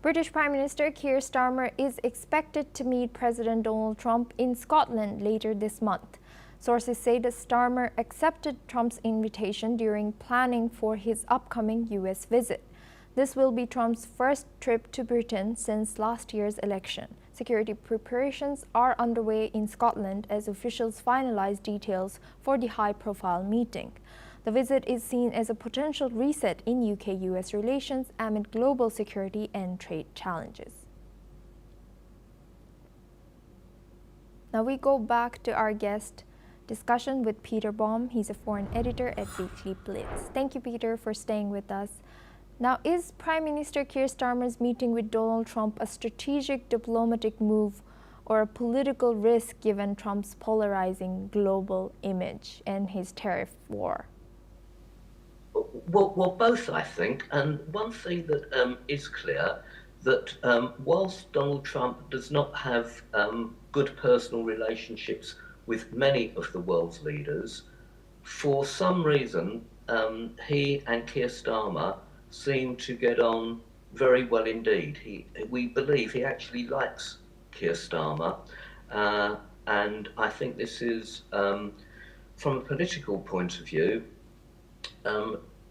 British Prime Minister Keir Starmer is expected to meet President Donald Trump in Scotland later this month. Sources say that Starmer accepted Trump's invitation during planning for his upcoming U.S. visit. This will be Trump's first trip to Britain since last year's election. Security preparations are underway in Scotland as officials finalize details for the high-profile meeting. The visit is seen as a potential reset in UK-US relations amid global security and trade challenges. Now we go back to our guest discussion with Peter Baum. He's a foreign editor at Weekly Blitz. Thank you, Peter, for staying with us. Now, is Prime Minister Keir Starmer's meeting with Donald Trump a strategic diplomatic move or a political risk given Trump's polarizing global image and his tariff war? Well, both, I think. And one thing that is clear, that whilst Donald Trump does not have good personal relationships with many of the world's leaders, for some reason, he and Keir Starmer seem to get on very well indeed. We believe he actually likes Keir Starmer, and I think this is, from a political point of view,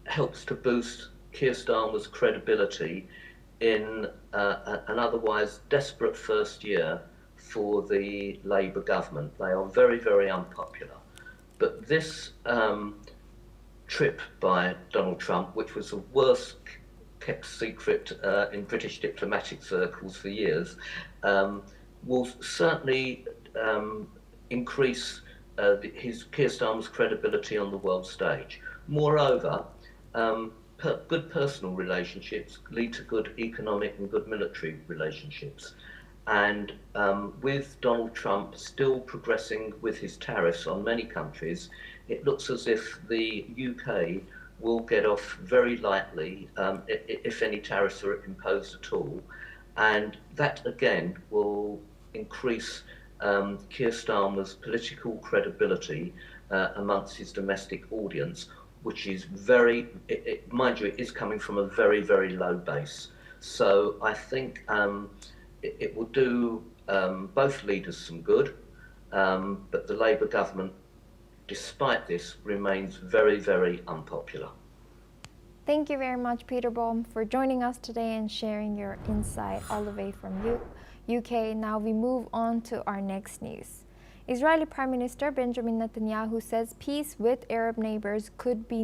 helps to boost Keir Starmer's credibility in an otherwise desperate first year for the Labour government. They are very, very unpopular. But this trip by Donald Trump, which was the worst kept secret in British diplomatic circles for years, will certainly increase Keir Starmer's credibility on the world stage. Moreover, good personal relationships lead to good economic and good military relationships. And with Donald Trump still progressing with his tariffs on many countries, it looks as if the UK will get off very lightly if any tariffs are imposed at all. And that again will increase Keir Starmer's political credibility amongst his domestic audience, which is mind you, it is coming from a very, very low base. So I think it will do both leaders some good, but the Labour government, despite this, remains very, very unpopular. Thank you very much, Peter Baum, for joining us today and sharing your insight all the way from UK. Now we move on to our next news. Israeli Prime Minister Benjamin Netanyahu says peace with Arab neighbors could be